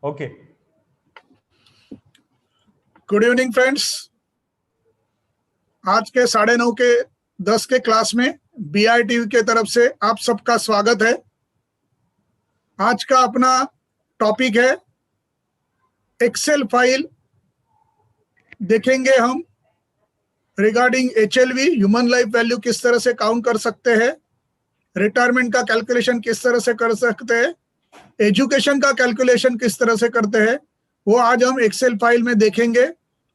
Okay, good evening friends. आज के 9:30 के 10 के क्लास में BITV के तरफ से आप सबका स्वागत है। आज का अपना टॉपिक है एक्सेल फाइल। देखेंगे हम regarding HLV, human life value किस तरह से काउंट कर सकते हैं, रिटायरमेंट का कैलकुलेशन किस तरह से कर सकते हैं, एजुकेशन का कैलकुलेशन किस तरह से करते हैं, वो आज हम एक्सेल फाइल में देखेंगे,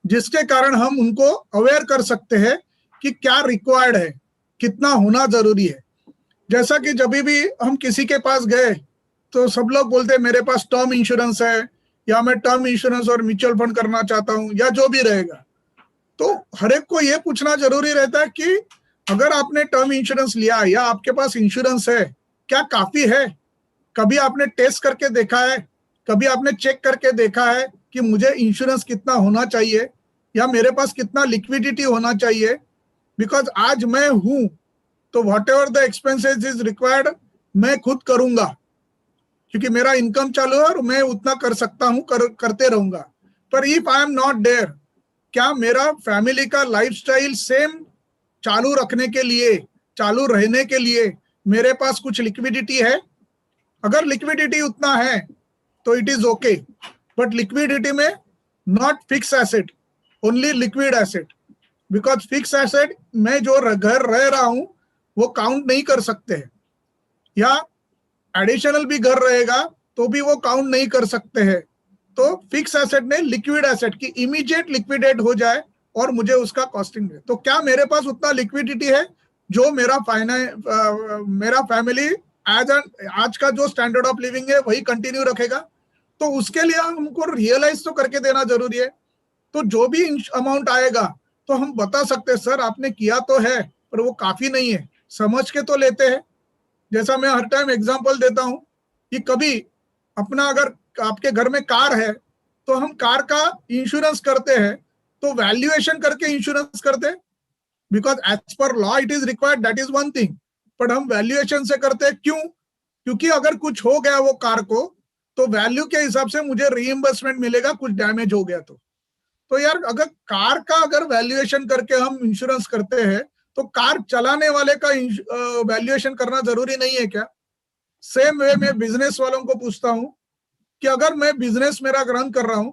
जिसके कारण हम उनको अवेयर कर सकते हैं कि क्या रिक्वायर्ड है, कितना होना जरूरी है। जैसा कि जब भी हम किसी के पास गए तो सब लोग बोलते हैं मेरे पास टर्म इंश्योरेंस है, या मैं टर्म इंश्योरेंस और म्यूचुअल फंड करना चाहता हूं, या जो भी रहेगा। तो हर एक को ये पूछना जरूरी रहता है कि अगर आपने टर्म इंश्योरेंस लिया या आपके पास इंश्योरेंस है, क्या काफी है? कभी आपने टेस्ट करके देखा है, कभी आपने चेक करके देखा है कि मुझे इंश्योरेंस कितना होना चाहिए या मेरे पास कितना लिक्विडिटी होना चाहिए? बिकॉज आज मैं हूं तो what ever the expenses is required मैं खुद करूंगा, क्योंकि मेरा इनकम चालू है और मैं उतना कर सकता हूं, करते रहूंगा। पर if I am not there, क्या मेरा फैमिली का लाइफस्टाइल सेम चालू रखने के लिए, चालू रहने के लिए मेरे पास कुछ लिक्विडिटी है? अगर लिक्विडिटी उतना है तो it is okay, but liquidity में not fix asset, only liquid asset. Because fix asset में जो घर रह रहा हूं वो काउंट नहीं कर सकते हैं, या एडिशनल भी घर रहेगा तो भी वो काउंट नहीं कर सकते हैं। तो फिक्स एसेट में लिक्विड एसेट की इमीडिएट लिक्विडेट हो जाए और मुझे उसका कॉस्टिंग है, तो क्या मेरे पास उतना लिक्विडिटी है जो मेरा फैमिली आज का जो स्टैंडर्ड ऑफ लिविंग है वही कंटिन्यू रखेगा? तो उसके लिए हमको रियलाइज तो करके देना जरूरी है। तो जो भी अमाउंट आएगा तो हम बता सकते हैं सर आपने किया तो है पर वो काफी नहीं है, समझ के तो लेते हैं। जैसा मैं हर टाइम एग्जांपल देता हूं कि कभी अपना अगर आपके घर में कार है तो हम कार का इंश्योरेंस करते हैं तो वैल्यूएशन करके इंश्योरेंस करते हैं, because as per law it is required, that is one thing. But हम वैल्यूएशन से करते हैं, क्यों? क्योंकि अगर कुछ हो गया वो कार को तो वैल्यू के हिसाब से मुझे रीइंबर्समेंट मिलेगा, कुछ डैमेज हो गया तो यार अगर कार का अगर वैल्यूएशन करके हम इंश्योरेंस करते हैं तो कार चलाने वाले का वैल्यूएशन करना जरूरी नहीं है क्या? सेम वे में बिजनेस वालों को पूछता हूं कि अगर मैं बिजनेस मेरा रन कर रहा हूं,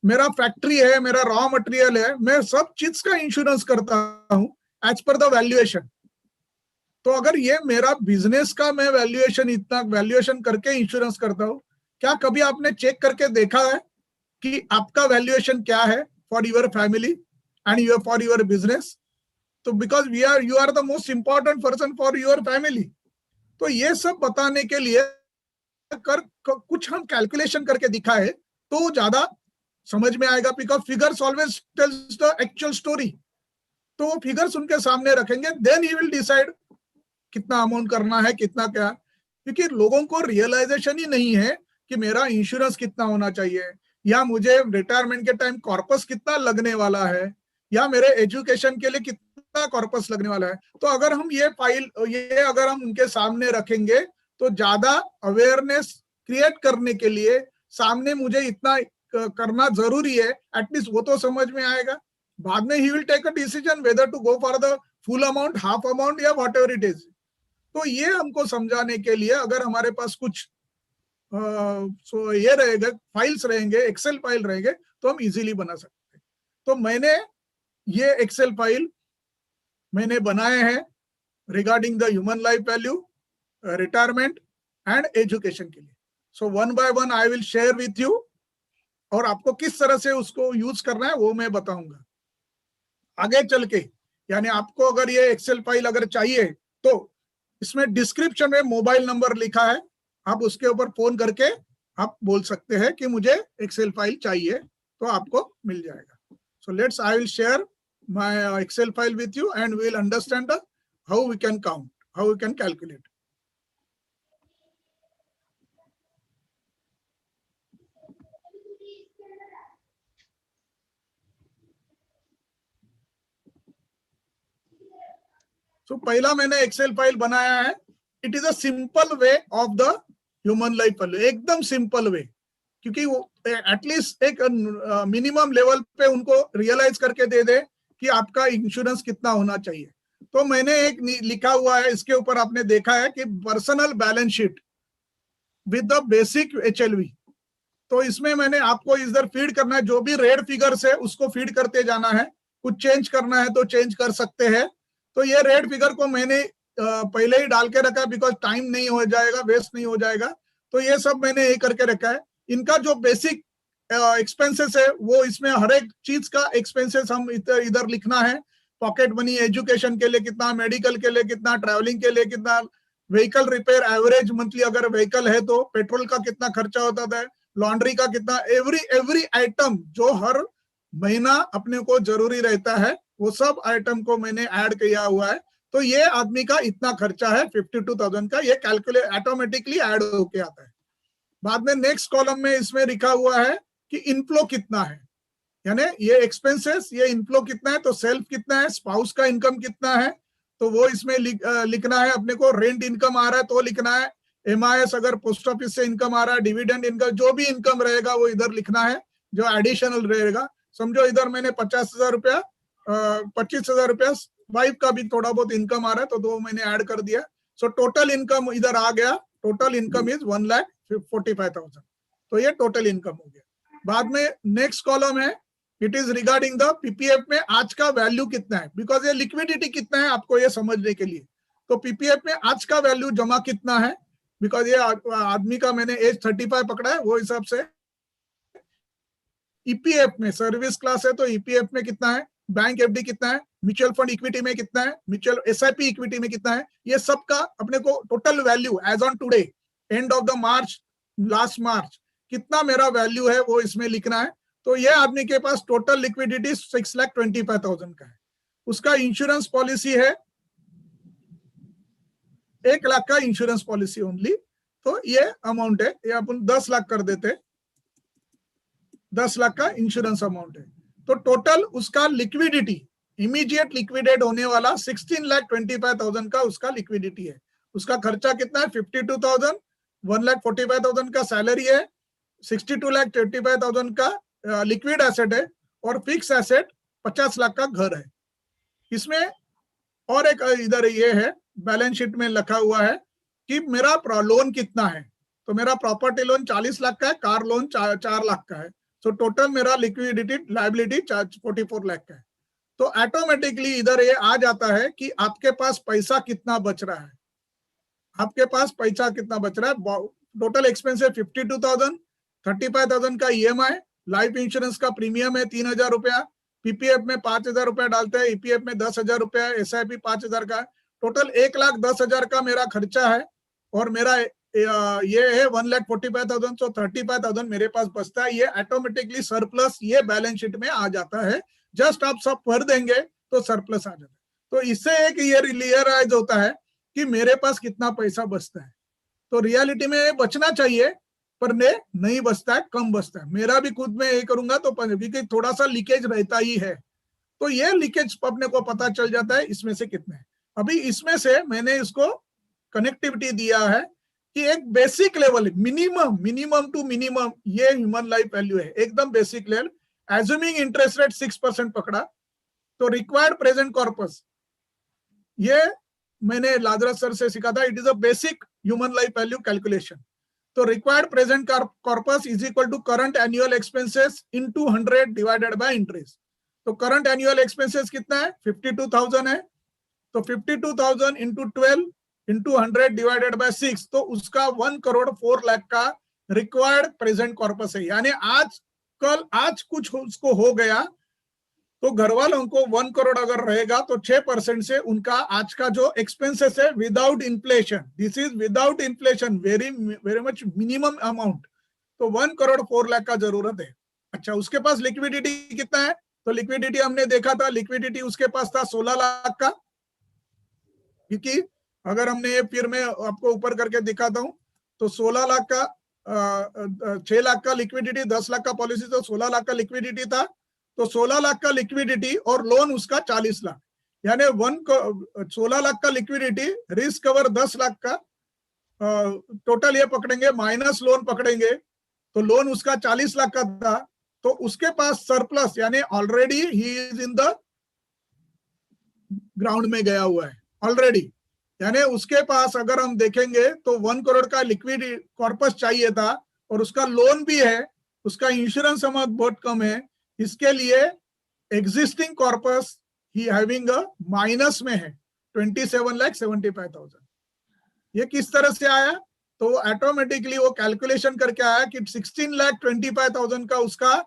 मेरा फैक्ट्री है, मेरा रॉ मटेरियल है, मैं सब चीज का इंश्योरेंस करता हूं एज पर द वैल्यूएशन। तो अगर ये मेरा बिजनेस का मैं वैल्यूएशन इतना वैल्यूएशन करके इंश्योरेंस करता हूं, क्या कभी आपने चेक करके देखा है कि आपका वैल्यूएशन क्या है for your family and for your business? तो because you are the most important person for your family. तो ये सब बताने के लिए कुछ हम कैलकुलेशन करके दिखाए तो ज्यादा समझ में आएगा, because figures always tells the actual story. तो वो फिगर्स उनके सामने रखेंगे, देन ही विल डिसाइड कितना अमाउंट करना है, कितना क्या। क्योंकि लोगों को रियलाइजेशन ही नहीं है कि मेरा इंश्योरेंस कितना होना चाहिए, या मुझे रिटायरमेंट के टाइम कॉर्पस कितना लगने वाला है, या मेरे एजुकेशन के लिए कितना कॉर्पस लगने वाला है। तो अगर हम ये अगर हम उनके सामने रखेंगे तो ज्यादा अवेयरनेस क्रिएट करने के लिए सामने मुझे इतना करना जरूरी है, एटलीस्ट वो तो समझ में आएगा। बाद में ही will take a decision whether to go for the full amount, half amount, या वॉट एवर इट इज। तो ये हमको समझाने के लिए अगर हमारे पास कुछ ये रहेगा, फाइल्स रहेंगे, एक्सेल फाइल रहेंगे, तो हम इजीली बना सकते हैं। तो मैंने ये एक्सेल फाइल मैंने बनाए हैं regarding the human life value, retirement and education के लिए। So one by one I will share with you, और आपको किस तरह से उसको यूज करना है वो मैं बताऊंगा आगे चल के। यानी आपको अगर ये एक्सेल फाइल अगर चाहिए तो इसमें डिस्क्रिप्शन में मोबाइल नंबर लिखा है, आप उसके ऊपर फोन करके आप बोल सकते हैं कि मुझे एक्सेल फाइल चाहिए, तो आपको मिल जाएगा। So let's I will share my Excel file with you and we will understand how we can count, how we can calculate. So पहला मैंने एक्सेल फाइल बनाया है। It is a simple way of the human life value, एकदम simple way, क्योंकि वो at least एक minimum level पे उनको रियलाइज करके दे दे कि आपका इंश्योरेंस कितना होना चाहिए। तो मैंने एक लिखा हुआ है, इसके ऊपर आपने देखा है कि personal balance sheet with the basic HLV। तो इसमें मैंने आपको इधर फीड करना है, जो भी रेड फिगर्स है उसको फीड करते जाना है, कुछ चेंज करना है तो चेंज कर सकते हैं। तो ये रेड फिगर को मैंने पहले ही डाल के रखा है, बिकॉज टाइम नहीं हो जाएगा, वेस्ट नहीं हो जाएगा। तो ये सब मैंने ये करके रखा है। इनका जो बेसिक एक्सपेंसेस है वो इसमें हर एक चीज का एक्सपेंसेस हम इधर लिखना है। पॉकेट मनी, एजुकेशन के लिए कितना, मेडिकल के लिए कितना, ट्रैवलिंग के लिए कितना, व्हीकल रिपेयर एवरेज मंथली अगर व्हीकल है तो पेट्रोल का कितना खर्चा होता था, लॉन्ड्री का कितना, एवरी आइटम जो हर महीना अपने को जरूरी रहता है वो सब आइटम को मैंने ऐड किया हुआ है। तो ये आदमी का इतना खर्चा है 52,000 का, ये कैलकुलेट ऑटोमेटिकली ऐड होके आता है। बाद में नेक्स्ट कॉलम में इसमें लिखा हुआ है कि इनफ्लो कितना है, यानी ये एक्सपेंसेस, ये इनफ्लो कितना है, तो सेल्फ कितना है, स्पाउस का इनकम कितना है तो वो इसमें लिखना है अपने को। रेंट इनकम आ रहा है तो लिखना है, MIS अगर पोस्ट ऑफिस से इनकम आ रहा है, डिविडेंड इनकम, जो भी इनकम रहेगा वो इधर लिखना है जो एडिशनल रहेगा। समझो इधर मैंने 50,000 रुपया 25,000 रुपया वाइफ का भी थोड़ा बहुत इनकम आ रहा है तो दो मैंने ऐड कर दिया। सो टोटल इनकम इधर आ गया, टोटल इनकम इज 1,45,000। तो ये टोटल इनकम हो गया। बाद में नेक्स्ट कॉलम है, it is regarding the PPF में आज का वैल्यू कितना है, बिकॉज ये लिक्विडिटी कितना है आपको ये समझने के लिए। तो PPF में आज का वैल्यू जमा कितना है, बिकॉज ये आदमी का मैंने एज 35 पकड़ा है, वो हिसाब से EPF में सर्विस क्लास है तो EPF में कितना है, बैंक FD कितना है, म्यूचुअल फंड इक्विटी में कितना है, म्यूचुअल SIP इक्विटी में कितना है, ये सब का अपने को total value as on today end of the March, last March कितना मेरा वैल्यू है वो इसमें लिखना है। तो ये आदमी के पास टोटल लिक्विडिटी 6,25,000 का है। उसका इंश्योरेंस पॉलिसी है 1 लाख का इंश्योरेंस पॉलिसी ओनली। तो ये अमाउंट है, ये अपन 10 लाख कर देते, 10 लाख का इंश्योरेंस अमाउंट है। तो टोटल उसका लिक्विडिटी इमीडिएट लिक्विडेट होने वाला 16,25,000 का उसका लिक्विडिटी है। उसका खर्चा कितना है 52,000, 1,45,000 का सैलरी है, 62,25,000 का लिक्विड एसेट है और फिक्स एसेट 50 लाख का घर है। इसमें और एक इधर ये है बैलेंस शीट में लिखा हुआ है कि मेरा लोन कितना है। तो मेरा प्रॉपर्टी लोन 40 लाख का है, कार लोन 4 लाख का है। तो टोटल मेरा लिक्विडिटी लायबिलिटी 44 लाख का है। तो ऑटोमेटिकली इधर ये आ जाता है कि आपके पास पैसा कितना बच रहा है, आपके पास पैसा कितना बच रहा है। टोटल एक्सपेंस है 52,000, 35,000 का EMI, लाइफ इंश्योरेंस का प्रीमियम है 3,000 रुपया, PPF में 5,000 रुपया डालते हैं, EPF में 10,000 रुपया, SIP 5,000 का, टोटल 1,10,000 का मेरा खर्चा है। और मेरा ये है 1,45,000, तो 35,000 मेरे पास बचता है। ये ऑटोमेटिकली सरप्लस ये बैलेंस शीट में आ जाता है। जस्ट आप सब भर देंगे तो सरप्लस आ जाता है। तो इससे एक ये रियलाइज होता है कि मेरे पास कितना पैसा बचता है। तो रियलिटी में बचना चाहिए पर नहीं बचता है, कम बचता है। मेरा भी खुद में ये करूंगा तो क्योंकि थोड़ा सा लीकेज रहता ही है, तो ये लीकेज अपने को पता चल जाता है इसमें से कितने। अभी इसमें से मैंने इसको कनेक्टिविटी दिया है कि एक basic level, minimum to minimum ये ह्यूमन लाइफ वैल्यू है, एकदम basic level. Assuming interest rate 6% पकड़ा तो रिक्वायर्ड प्रेजेंट कॉर्पस, ये मैंने लाजरस सर से सीखा था, it is a basic human life value calculation. तो required present corpus is equal to current annual expenses into 100 divided by interest. तो current annual expenses कितना है 52,000 है, तो 52,000 इंटू 12 इंटू 100 डिवाइडेड बाय 6, तो उसका 1,04,00,000 का रिक्वायर्ड प्रेजेंट कॉर्पस है। यानी आज कुछ उसको हो गया तो घर वालों को 1 करोड़ अगर रहेगा तो 6% से उनका आज का जो एक्सपेंसेस है without inflation, this is without inflation, very much minimum amount, तो 1,04,00,000 का जरूरत है। अच्छा, उसके पास लिक्विडिटी कितना है, तो लिक्विडिटी हमने देखा था, लिक्विडिटी उसके पास था 16 लाख का। क्योंकि अगर हमने ये फिर मैं आपको ऊपर करके दिखाता हूं तो 16 लाख का 6 लाख का लिक्विडिटी, 10 लाख का पॉलिसी, तो 16 लाख का लिक्विडिटी था। तो 16 लाख का लिक्विडिटी और लोन उसका 40 लाख, यानी 16 लाख का लिक्विडिटी, रिस्क कवर 10 लाख का, टोटल ये पकड़ेंगे माइनस लोन पकड़ेंगे तो लोन उसका 40 लाख का था, तो उसके पास सरप्लस यानी already he is in the ground में गया हुआ है ऑलरेडी, यानी उसके पास अगर हम देखेंगे तो 1 करोड़ का लिक्विड कॉर्पस चाहिए था और उसका लोन भी है, उसका इंश्योरेंस अमाउंट बहुत कम है, इसके लिए existing corpus he having a minus में है 27,75,000। ये किस तरह से आया? तो ऑटोमेटिकली वो कैलकुलेशन करके आया कि 16,25,000 का उसका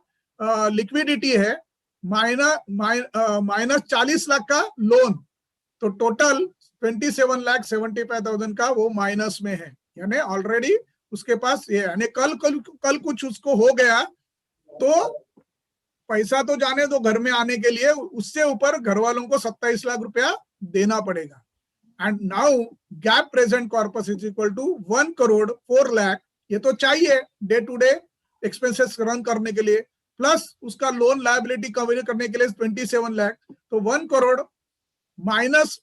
लिक्विडिटी है, माइनस 40 लाख का लोन, तो टोटल 27,75,000 का वो माइनस में है, यानी ऑलरेडी उसके पास ये, यानी कल कुछ उसको हो गया तो पैसा तो जाने दो घर में आने के लिए, उससे ऊपर घर वालों को 27 लाख रुपया देना पड़ेगा। And now gap present corpus is equal to 1 crore 4 lakh, ये तो चाहिए day to day expenses run करने के लिए, प्लस उसका लोन लायबिलिटी कवर करने के लिए 27 लाख, तो 1 करोड़ माइनस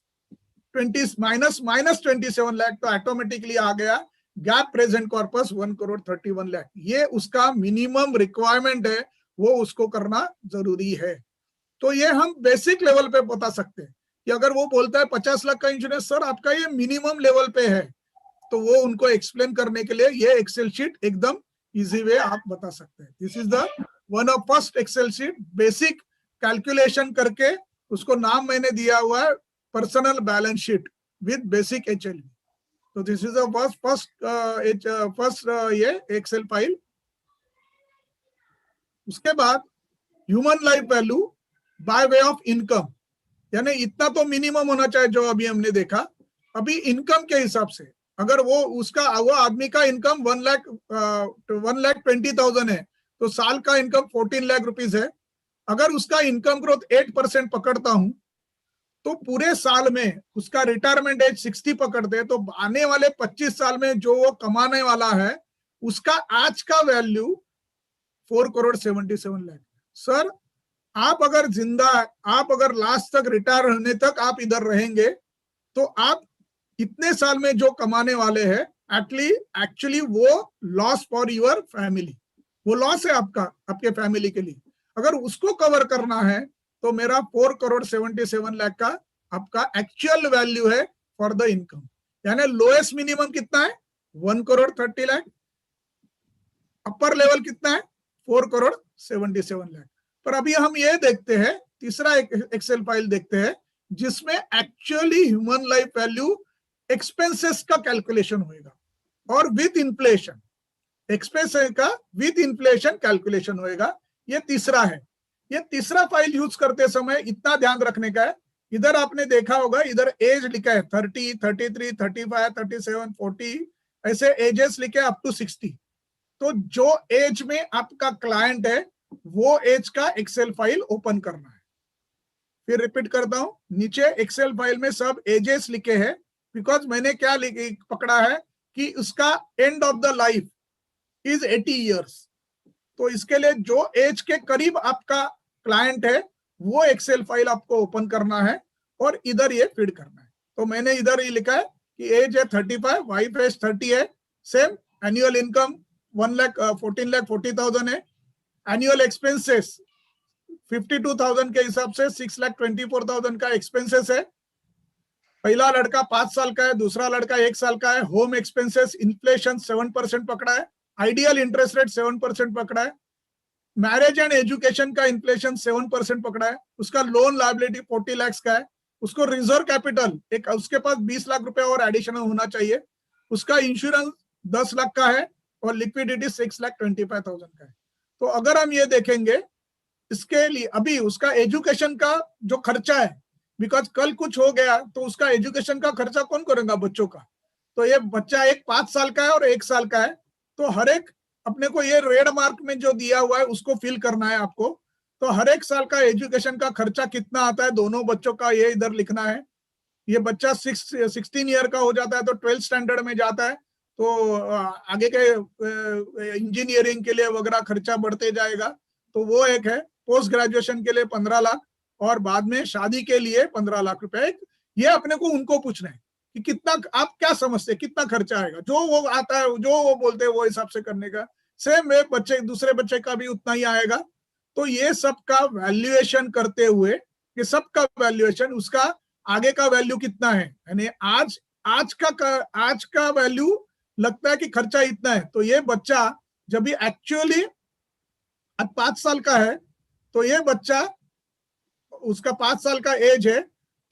27 लाख, तो ऑटोमेटिकली आ गया gap present corpus 1 crore 31 lakh. ये उसका मिनिमम रिक्वायरमेंट है, वो उसको करना जरूरी है। तो ये हम बेसिक लेवल पे बता सकते हैं कि अगर वो बोलता है 50 लाख का इंश्योरेंस, सर आपका ये मिनिमम लेवल पे है, तो वो उनको एक्सप्लेन करने के लिए ये एक्सेल शीट एकदम इजी वे आप बता सकते हैं। This is the one of first excel sheet, basic calculation करके उसको नाम मैंने दिया हुआ है personal balance sheet with basic HLV। तो दिस इज द फर्स्ट ये एक्सेल फाइल। उसके बाद human life value by way of income, यानी इतना तो मिनिमम होना चाहिए जो अभी हमने देखा। अभी इनकम के हिसाब से अगर वो आदमी का इनकम 1,20,000 है, तो साल का इनकम 14 लाख रुपीज है। अगर उसका इनकम ग्रोथ 8% पकड़ता हूं, तो पूरे साल में उसका रिटायरमेंट एज 60 पकड़ते, तो आने वाले 25 साल में जो वो कमाने वाला है उसका आज का वैल्यू 4 करोड़ 77 लाख। सर आप अगर जिंदा, आप अगर लास्ट तक रिटायर होने तक आप इधर रहेंगे, तो आप इतने साल में जो कमाने वाले हैं एक्चुअली वो लॉस फॉर योर फैमिली, वो लॉस है आपका, आपके फैमिली के लिए। अगर उसको कवर करना है तो मेरा 4 करोड़ 77 लाख का आपका एक्चुअल वैल्यू है फॉर द इनकम, यानी लोएस्ट मिनिमम कितना है 1 करोड़ 30 लाख, अपर लेवल कितना है 4 करोड़ 77 लाख। पर अभी हम ये देखते हैं, तीसरा एक्सेल फाइल देखते हैं जिसमें actually human life value expenses का कैलकुलेशन होगा और विद इन्फ्लेशन, एक्सपेंसेस का विद इन्फ्लेशन कैलकुलेशन होगा। ये तीसरा है। ये तीसरा फाइल यूज करते समय इतना ध्यान रखने का है, इधर आपने देखा होगा इधर एज लिखा है 30, 33, 35, 37, 40, ऐसे एजेस लिखे अप टू 60। तो जो एज में आपका क्लाइंट है वो एज का एक्सेल फाइल ओपन करना है। फिर रिपीट करता हूं, नीचे एक्सेल फाइल में सब एजेस लिखे हैं, बिकॉज मैंने क्या पकड़ा है कि उसका and of the life is 80 years. तो इसके लिए जो एज के करीब आपका क्लाइंट है वो एक्सेल फाइल आपको ओपन करना है और इधर ये फीड करना है। तो मैंने इधर ये लिखा है कि एज है 35, वाइफ एज 30 है, सेम एनुअल इनकम 14,40,000 है, एनुअल एक्सपेंसेस 52,000 के हिसाब से 6,24,000 का एक्सपेंसेस है। पहला लड़का 5 साल का है, दूसरा लड़का 1 साल का है। होम एक्सपेंसेस इन्फ्लेशन 7% पकड़ा है, आइडियल इंटरेस्ट रेट 7% पकड़ा है, मैरिज एंड एजुकेशन का इन्फ्लेशन 7% पकड़ा है, उसका लोन लायबिलिटी 40 लाख का है, उसको रिजर्व कैपिटल एक उसके पास 20 लाख रुपए और एडिशनल होना चाहिए, उसका इंश्योरेंस 10 लाख का है और लिक्विडिटी 6,25,000 का है। तो अगर हम ये देखेंगे इसके लिए अभी उसका एजुकेशन का जो खर्चा है, बिकॉज कल कुछ हो गया तो उसका एजुकेशन का खर्चा कौन करेगा बच्चों का। तो ये बच्चा एक 5 साल का है और 1 साल का है, तो हर एक अपने को ये रेड मार्क में जो दिया हुआ है उसको फिल करना है आपको। तो हर एक साल का एजुकेशन का खर्चा कितना आता है दोनों बच्चों का ये इधर लिखना है। ये बच्चा 16 ईयर का हो जाता है तो 12th स्टैंडर्ड में जाता है, तो आगे के इंजीनियरिंग के लिए वगैरह खर्चा बढ़ते जाएगा, तो वो एक है। पोस्ट ग्रेजुएशन के लिए 15 लाख और बाद में शादी के लिए 15 लाख रुपए। ये अपने को उनको पूछना है कि कितना आप क्या समझते हैं कितना खर्चा आएगा, जो वो आता है जो वो बोलते हैं वो हिसाब से करने का। सेम वे बच्चे दूसरे बच्चे का भी उतना ही आएगा। तो ये सब का वैल्यूएशन करते हुए, ये सब का वैल्यूएशन, उसका आगे का वैल्यू कितना है, यानी आज का वैल्यू लगता है कि खर्चा इतना है, तो ये बच्चा जब भी एक्चुअली आज 5 साल का है, तो ये बच्चा उसका 5 साल का एज है,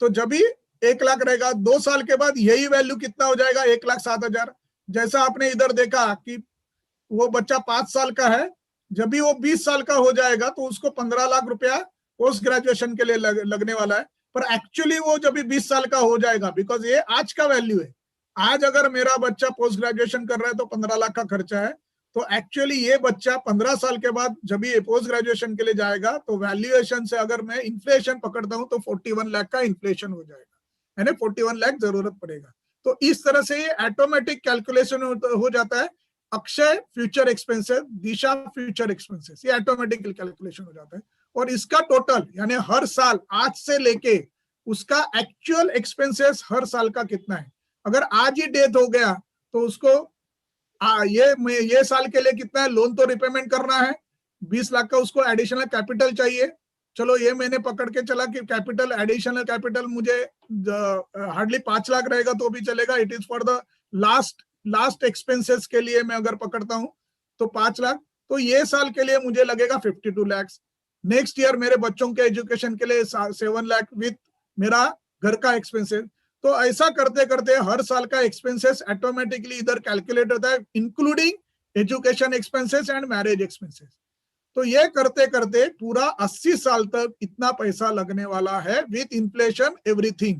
तो जब भी 1 लाख रहेगा, 2 साल के बाद यही वैल्यू कितना हो जाएगा, 1,07,000। जैसा आपने इधर देखा कि वो बच्चा 5 साल का है, जब भी वो 20 साल का हो जाएगा तो उसको 15 लाख रुपया पोस्ट ग्रेजुएशन के लिए लगने वाला है। पर एक्चुअली वो जब भी 20 साल का हो जाएगा, बिकॉज ये आज का वैल्यू है, आज अगर मेरा बच्चा पोस्ट ग्रेजुएशन कर रहा है तो 15 लाख का खर्चा है, तो एक्चुअली ये बच्चा 15 साल के बाद जब भी पोस्ट ग्रेजुएशन के लिए जाएगा तो वैल्यूएशन से अगर मैं इन्फ्लेशन पकड़ता हूं तो 41 लाख का इन्फ्लेशन हो जाएगा, यानी 41 लाख जरूरत पड़ेगा। तो इस तरह से ये ऑटोमेटिक कैलकुलेशन हो जाता है। अक्षय फ्यूचर एक्सपेंसेस, दिशा फ्यूचर एक्सपेंसेस, ये ऑटोमेटिकली कैलकुलेशन हो जाता है। और इसका टोटल यानी हर साल आज से लेके उसका एक्चुअल एक्सपेंसेस हर साल का कितना है। अगर आज ही डेथ हो गया तो उसको ये साल के लिए कितना है, लोन तो रिपेमेंट करना है, 20 लाख का उसको एडिशनल कैपिटल चाहिए। चलो ये मैंने पकड़ के चला कि कैपिटल, एडिशनल कैपिटल मुझे हार्डली 5 लाख रहेगा तो भी चलेगा, it is for the last expenses के लिए मैं अगर पकड़ता हूं तो 5 लाख, तो ये साल के लिए मुझे लगेगा 52 लाख। नेक्स्ट ईयर मेरे बच्चों के एजुकेशन के लिए 7 लाख विथ मेरा घर का एक्सपेंसेस। तो ऐसा करते करते हर साल का एक्सपेंसेस ऑटोमेटिकली इधर कैलकुलेट होता है, including education expenses and marriage expenses. तो ये करते करते पूरा 80 साल तक इतना पैसा लगने वाला है विथ इन्फ्लेशन एवरीथिंग।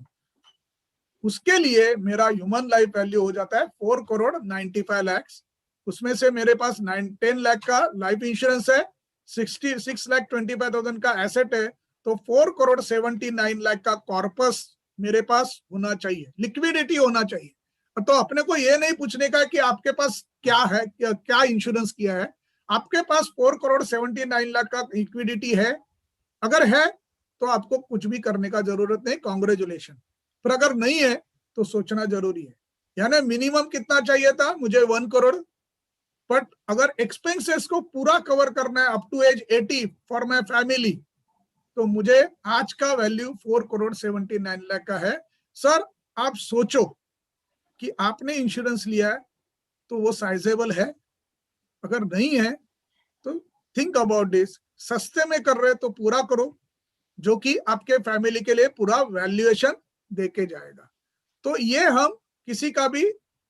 उसके लिए मेरा ह्यूमन लाइफ वैल्यू हो जाता है 4,95 लाख। उसमें से मेरे पास 10 लाख का लाइफ इंश्योरेंस है, 66,25,000 का एसेट है, तो 4,79 लाख का कॉर्पस मेरे पास होना चाहिए, लिक्विडिटी होना चाहिए। तो अपने को ये नहीं पूछने का कि आपके पास क्या है, क्या इंश्योरेंस किया है, आपके पास 4,79 लाख का लिक्विडिटी है। अगर है तो आपको कुछ भी करने का जरूरत नहीं, कॉन्ग्रेचुलेशन। पर अगर नहीं है तो सोचना जरूरी है। यानी मिनिमम कितना चाहिए था मुझे, 1 करोड़, बट अगर एक्सपेंसेस को पूरा कवर करना है up to age 80 for my family, तो मुझे आज का वैल्यू 4,79 लाख का है। सर आप सोचो कि आपने इंश्योरेंस लिया है तो वो साइजेबल है, अगर नहीं है तो थिंक अबाउट दिस। सस्ते में कर रहे तो पूरा करो, जो कि आपके फैमिली के लिए पूरा वैल्यूएशन देके जाएगा। तो ये हम किसी का भी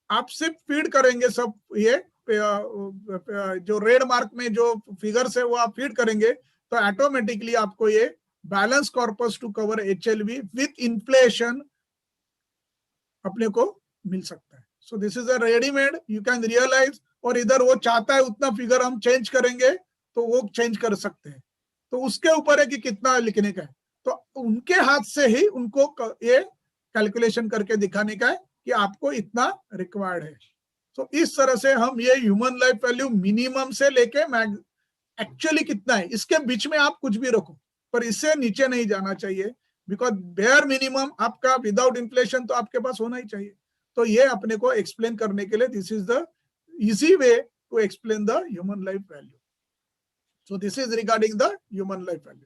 आप सिर्फ फीड करेंगे, सब ये जो रेड मार्क में जो फिगर्स है वो आप फीड करेंगे तो ऑटोमेटिकली आपको ये balance corpus to cover HLV with inflation अपने को मिल सकता है। So this is a readymade, you can realise. और इधर वो चाहता है उतना फिगर हम चेंज करेंगे तो वो चेंज कर सकते हैं, तो उसके ऊपर है कि कितना लिखने का है। तो उनके हाथ से ही उनको ये कैलकुलेशन करके दिखाने का है कि आपको इतना रिक्वायर्ड है। तो इस तरह से हम ये ह्यूमन लाइफ वैल्यू मिनिमम से लेके एक्चुअली कितना है, इसके बीच में आप कुछ भी रखो, पर इससे नीचे नहीं जाना चाहिए, बिकॉज बेयर मिनिमम आपका विदाउट इन्फ्लेशन तो आपके पास होना ही चाहिए। तो ये अपने को एक्सप्लेन करने के लिए this is the easy way to explain the human life value. So this is regarding the human life value.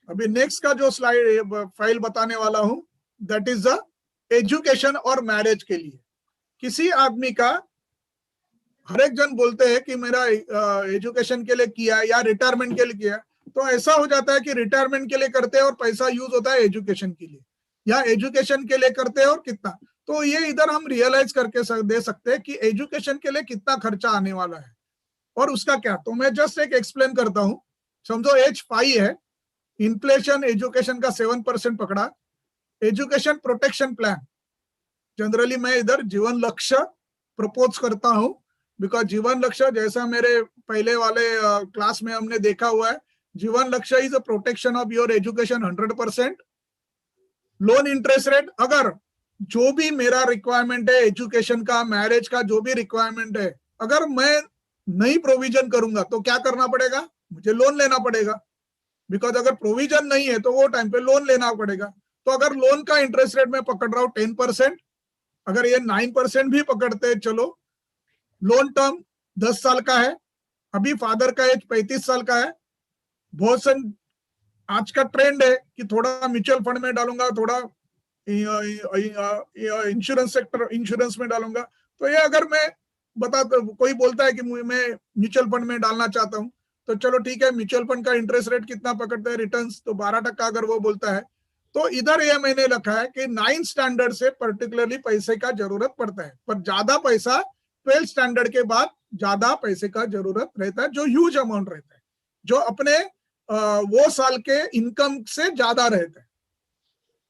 अभी नेक्स्ट का जो स्लाइड फाइल बताने वाला हूं, दैट इज द एजुकेशन और मैरिज के लिए। किसी आदमी का, हर एक जन बोलते हैं कि मेरा एजुकेशन के लिए किया या रिटायरमेंट के लिए किया, तो ऐसा हो जाता है कि रिटायरमेंट के लिए करते हैं और पैसा यूज होता है एजुकेशन के लिए, या एजुकेशन के लिए करते हैं और कितना। तो ये इधर हम रियलाइज करके दे सकते हैं कि एजुकेशन के लिए कितना खर्चा आने वाला है और उसका क्या। तो मैं जस्ट एक एक्सप्लेन करता हूं। समझो एज 5 है, इन्फ्लेशन एजुकेशन का 7% पकड़ा, एजुकेशन प्रोटेक्शन प्लान, जनरली मैं इधर जीवन लक्ष्य प्रपोज करता हूं, बिकॉज जीवन लक्ष्य जैसा मेरे पहले वाले क्लास में हमने देखा हुआ है, जीवन लक्ष्य is a protection of your education 100%। Loan interest rate, अगर जो भी मेरा रिक्वायरमेंट है एजुकेशन का, मैरिज का, जो भी रिक्वायरमेंट है, अगर मैं नहीं प्रोविजन करूंगा तो क्या करना पड़ेगा, मुझे लोन लेना पड़ेगा, बिकॉज अगर प्रोविजन नहीं है तो वो टाइम पे लोन लेना पड़ेगा। तो अगर लोन का इंटरेस्ट रेट मैं पकड़ रहा हूं 10%, अगर ये 9% भी पकड़ते हैं, चलो लोन टर्म 10 साल का है, अभी फादर का एज 35 साल का है। बहुत से आज का ट्रेंड है कि थोड़ा म्यूचुअल फंड में डालूंगा, थोड़ा इंश्योरेंस में डालूंगा। तो ये अगर मैं कोई बोलता है कि मैं म्यूचुअल फंड में डालना चाहता हूं, तो चलो ठीक है, म्यूचुअल फंड का इंटरेस्ट रेट कितना पकड़ता है, रिटर्न्स, तो 12% अगर वो बोलता है, तो इधर ये मैंने लिखा है कि 9 स्टैंडर्ड से पर्टिकुलरली पैसे का जरूरत पड़ता है, पर ज्यादा पैसा 12 स्टैंडर्ड के बाद ज्यादा पैसे का जरूरत रहता है, जो ह्यूज अमाउंट रहता है, जो अपने वो साल के इनकम से ज्यादा रहता है,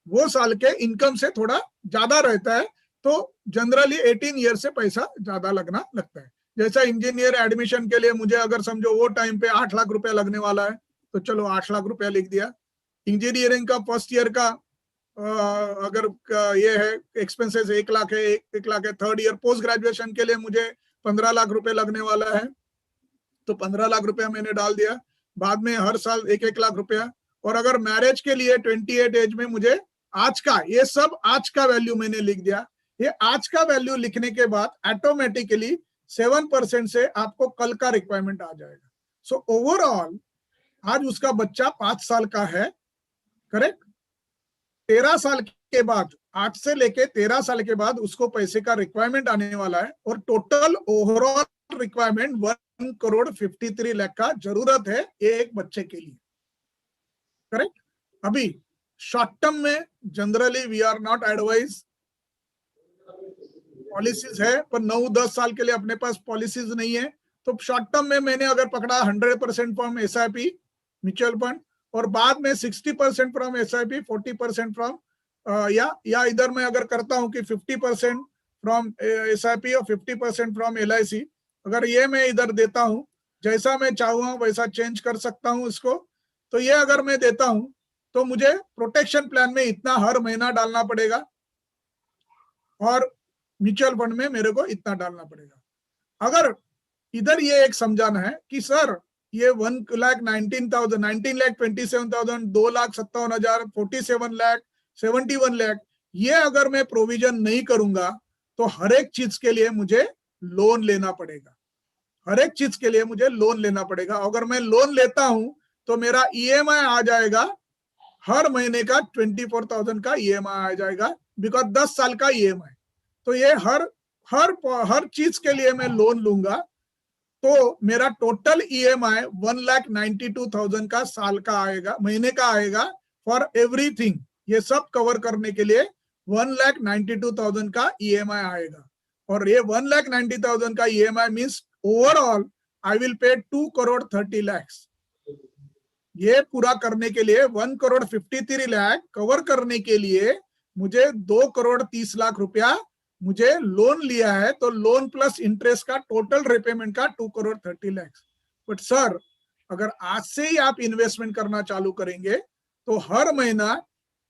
वो साल के इनकम से थोड़ा ज्यादा रहता है। तो जनरली 18 ईयर से पैसा ज्यादा लगना लगता है। जैसा इंजीनियर एडमिशन के लिए मुझे अगर समझो वो टाइम पे 8 लाख रुपया लगने वाला है, तो चलो 8 लाख रुपया लिख दिया। इंजीनियरिंग का फर्स्ट ईयर का अगर ये है एक्सपेंसेस 1 लाख है, 1 लाख है। थर्ड ईयर पोस्ट ग्रेजुएशन के लिए मुझे 15 लाख रुपए लगने वाला है, तो 15 लाख रुपया मैंने डाल दिया। बाद में हर साल 1-1 लाख रुपया। और अगर मैरिज के लिए 28 एज में मुझे आज का, ये सब आज का वैल्यू मैंने लिख दिया। ये आज का वैल्यू लिखने के बाद ऑटोमेटिकली 7% से आपको कल का रिक्वायरमेंट आ जाएगा। सो ओवरऑल आज उसका बच्चा 5 साल का है, करेक्ट। 13 साल के बाद, 8 से लेके 13 साल के बाद उसको पैसे का रिक्वायरमेंट आने वाला है, और टोटल ओवरऑल रिक्वायरमेंट 1,53 लाख का जरूरत है एक बच्चे के लिए, करेक्ट। अभी शॉर्ट टर्म में generally we are not advise, policies है पर 9-10 साल के लिए अपने पास पॉलिसीज नहीं है। तो शॉर्ट टर्म में मैंने अगर पकड़ा 100% फ्रॉम एसआईपी म्यूचुअल फंड, और बाद में 60% फ्रॉम एसआईपी, 40% फ्रॉम या इधर मैं अगर करता हूं कि 50% फ्रॉम एसआईपी और 50% फ्रॉम एलआईसी, अगर ये मैं इधर देता हूं, जैसा मैं चाहूँ वैसा चेंज कर सकता हूं इसको। तो ये अगर मैं देता हूं तो मुझे प्रोटेक्शन प्लान में इतना हर महीना डालना पड़ेगा, और म्यूचुअल फंड में मेरे को इतना डालना पड़ेगा। अगर इधर ये एक समझाना है कि सर ये 1,19,000, 19,27,000, 2,57,000, 47 लाख, 71 लाख, ये अगर मैं प्रोविजन नहीं करूंगा तो हर एक चीज के लिए मुझे लोन लेना पड़ेगा, हर एक चीज के लिए मुझे लोन लेना पड़ेगा। अगर मैं लोन लेता हूं तो मेरा ईएमआई आ जाएगा हर महीने का 24,000 का ईएमआई आ जाएगा, बिकॉज 10 साल का ईएमआई। तो ये हर चीज के लिए मैं लोन लूंगा, तो मेरा टोटल ईएमआई 1,92,000 का साल का आएगा, महीने का आएगा, फॉर एवरीथिंग। ये सब कवर करने के लिए 1,92,000 का ईएमआई आएगा। और ये 1,90,000 का EMI means overall I will pay 2,30 lakh. ये पूरा करने के लिए 1,53 लाख कवर करने के लिए मुझे 2,30 लाख रुपया मुझे लोन लिया है। तो लोन प्लस इंटरेस्ट का टोटल रिपेमेंट का 2,30 लाख। बट सर अगर आज से ही आप इन्वेस्टमेंट करना चालू करेंगे तो हर महीना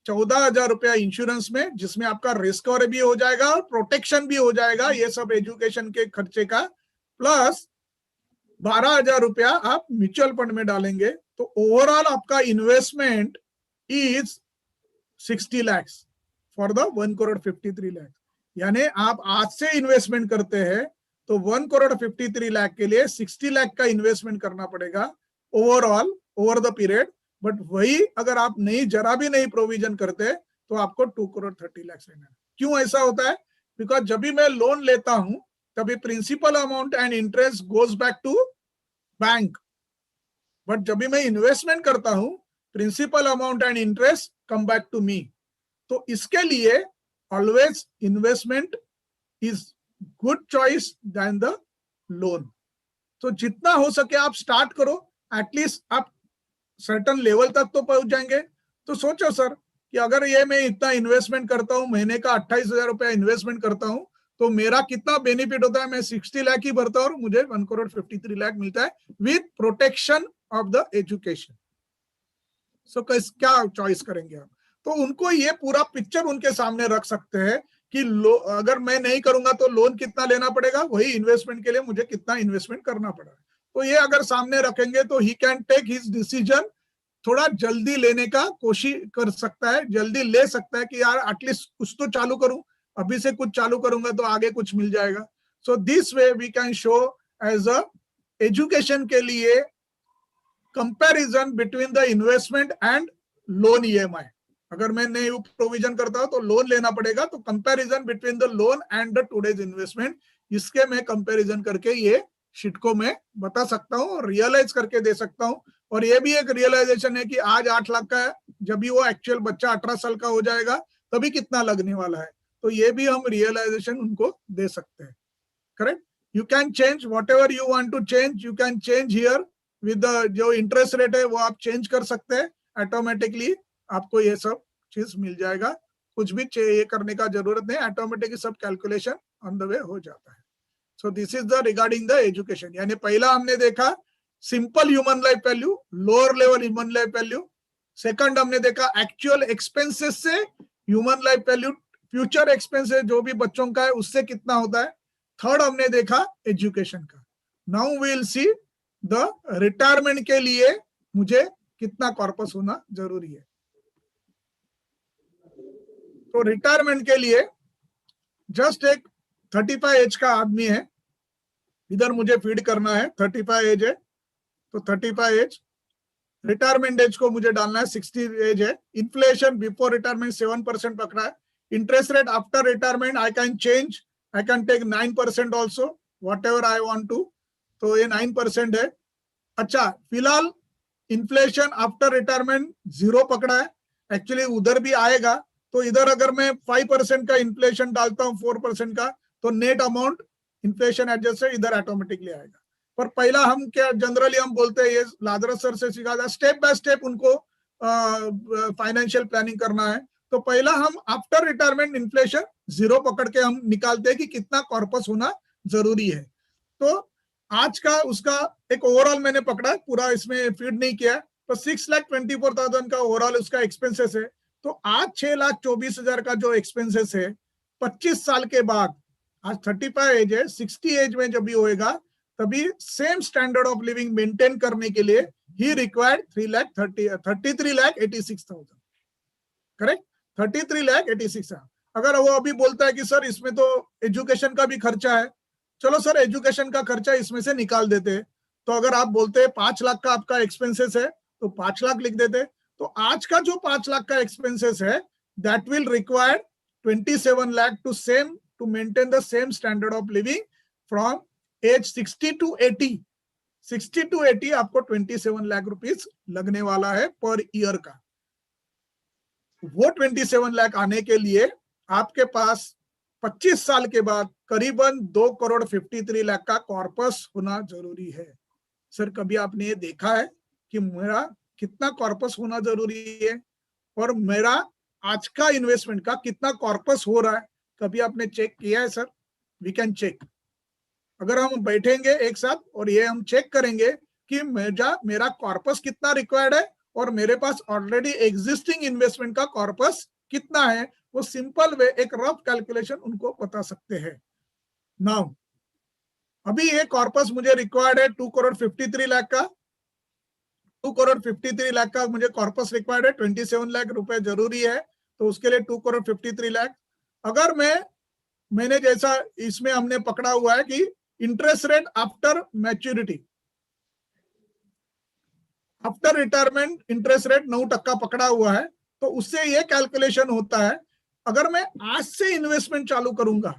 14,000 रुपया इंश्योरेंस में, जिसमें आपका रिस्क और भी हो जाएगा और प्रोटेक्शन भी हो जाएगा, ये सब एजुकेशन के खर्चे का, प्लस 12,000 रुपया आप म्यूचुअल फंड में डालेंगे, तो ओवरऑल आपका investment is 60 lakh for the 1,53 lakh. यानी आप आज से इन्वेस्टमेंट करते हैं तो 1,53 लाख के लिए 60 लाख का इन्वेस्टमेंट करना पड़ेगा overall over the period. But वही अगर आप नहीं, जरा भी नहीं प्रोविजन करते तो आपको 2,30 लाख लेना है। क्यों ऐसा होता है? बिकॉज जब भी मैं लोन लेता हूं तभी principal amount and interest goes back to bank, but जब भी मैं इन्वेस्टमेंट करता हूं principal amount and interest come back to me. तो इसके लिए always investment is good choice than the loan. तो जितना हो सके आप स्टार्ट करो, एटलीस्ट आप सर्टन लेवल तक तो पहुंच जाएंगे। तो सोचो सर कि अगर ये मैं इतना इन्वेस्टमेंट करता हूं, महीने का 28,000 रुपया इन्वेस्टमेंट करता हूं, तो मेरा कितना बेनिफिट होता है। मैं 60 लाख ही भरता हूं और मुझे 1,53 लाख मिलता है with protection of the education. So क्या चॉइस करेंगे आप? तो उनको ये पूरा पिक्चर उनके सामने रख सकते हैं कि अगर मैं नहीं करूंगा तो लोन कितना लेना पड़ेगा, वही इन्वेस्टमेंट के लिए मुझे कितना इन्वेस्टमेंट करना पड़ेगा। तो ये अगर सामने रखेंगे तो he can take his decision, थोड़ा जल्दी लेने का कोशिश कर सकता है, जल्दी ले सकता है कि यार एटलीस्ट कुछ तो चालू करूं, अभी से कुछ चालू करूंगा तो आगे कुछ मिल जाएगा। So this way we can show as a education के लिए comparison between the investment and loan EMI. अगर मैं न्यू प्रोविजन करता हूं तो लोन लेना पड़ेगा, तो comparison between the loan and the today's investment, इसके मैं कंपैरिजन करके ये शीट को मैं बता सकता हूँ और रियलाइज करके दे सकता हूँ। और ये भी एक रियलाइजेशन है कि आज 8 लाख का है, जब भी वो एक्चुअल बच्चा 18 साल का हो जाएगा तभी कितना लगने वाला है, तो ये भी हम रियलाइजेशन उनको दे सकते हैं। Correct. You can change whatever you want to change, you can change here with जो इंटरेस्ट रेट है वो आप चेंज कर सकते हैं ऑटोमेटिकली, आपको ये सब चीज मिल जाएगा, कुछ भी ये करने का जरूरत नहीं, ऑटोमेटिकली सब कैलकुलेशन ऑन द वे हो जाता है। So this is the regarding the education. यानी पहला हमने देखा simple human life value, lower level human life value. Second हमने देखा एक्चुअल एक्सपेंसेस से human life value, future expenses जो भी बच्चों का है उससे कितना होता है। थर्ड हमने देखा एजुकेशन का। Now we will see the retirement के लिए मुझे कितना कॉर्पस होना जरूरी है। तो रिटायरमेंट के लिए जस्ट एक 35 एज का आदमी है, इधर मुझे फीड करना है, 35 एज है तो 35 एज, रिटायरमेंट एज को मुझे डालना है 60 एज है। इन्फ्लेशन बिफोर रिटायरमेंट 7% पकड़ा है। Interest rate after retirement I can change, I can take 9% also, whatever I want to, तो ये 9% है। अच्छा, फिलहाल इन्फ्लेशन आफ्टर रिटायरमेंट 0 पकड़ा है, एक्चुअली उधर भी आएगा, तो इधर अगर मैं 5% का इन्फ्लेशन डालता हूं 4% का, तो नेट अमाउंट इन्फ्लेशन एडजस्ट से इधर ऑटोमेटिकली आएगा। पर पहला हम क्या जनरली हम बोलते हैं, ये लादरस सर से सीखा था, स्टेप बाय स्टेप उनको फाइनेंशियल प्लानिंग करना है। तो पहला हम आफ्टर रिटायरमेंट इन्फ्लेशन 0 पकड़ के हम निकालते हैं कि कितना कॉर्पस होना जरूरी है। तो आज का उसका एक ओवरऑल मैंने पकड़ा है, पूरा इसमें फीड नहीं किया, तो 6,24,000 का ओवरऑल उसका एक्सपेंसेस है। तो आज 6,24,000 का जो एक्सपेंसेस है 25 साल के बाद, आज 35 एज है, 60 एज में जब भी होएगा तभी same standard of living maintain करने के लिए ही रिक्वायर्ड 33,86,000। करेक्ट, 33,86,000। अगर वो अभी बोलता है कि सर इसमें तो एजुकेशन का भी खर्चा है, चलो सर एजुकेशन का खर्चा इसमें से निकाल देते, तो अगर आप बोलते हैं 5 लाख का आपका एक्सपेंसेस है तो 5 लाख लिख देते। तो आज का जो 5 लाख का एक्सपेंसेस है that will require 27 lakh to maintain the same standard of living from age 60 to 80। 60 to 80 आपको 27 लाख रुपीस लगने वाला है पर ईयर का। वो 27 लाख आने के लिए आपके पास 25 साल के बाद करीबन 2,53,00,000 का कॉर्पस होना जरूरी है। सर कभी आपने ये देखा है कि मेरा कितना कॉर्पस होना जरूरी है और मेरा आज का इन्वेस्टमेंट का कितना कॉर्पस हो रहा है, कभी आपने चेक किया है? Sir we can check. अगर हम बैठेंगे एक साथ और ये हम चेक करेंगे कि मेरा कॉर्पस कितना रिक्वायर्ड है और मेरे पास ऑलरेडी एग्जिस्टिंग इन्वेस्टमेंट का कॉर्पस कितना है, वो सिंपल वे एक रफ कैलकुलेशन उनको बता सकते हैं। नाउ अभी ये कॉर्पस मुझे रिक्वायर्ड है 2,53,00,000 का, 2,53,00,000 का मुझे कॉर्पस रिक्वायर्ड है, 27 लाख रुपए जरूरी है, तो उसके लिए 2,53,00,000। अगर मैंने जैसा इसमें हमने पकड़ा हुआ है कि interest rate after maturity, after retirement interest rate 9% पकड़ा हुआ है, तो उससे ये कैलकुलेशन होता है अगर मैं आज से इन्वेस्टमेंट चालू करूंगा,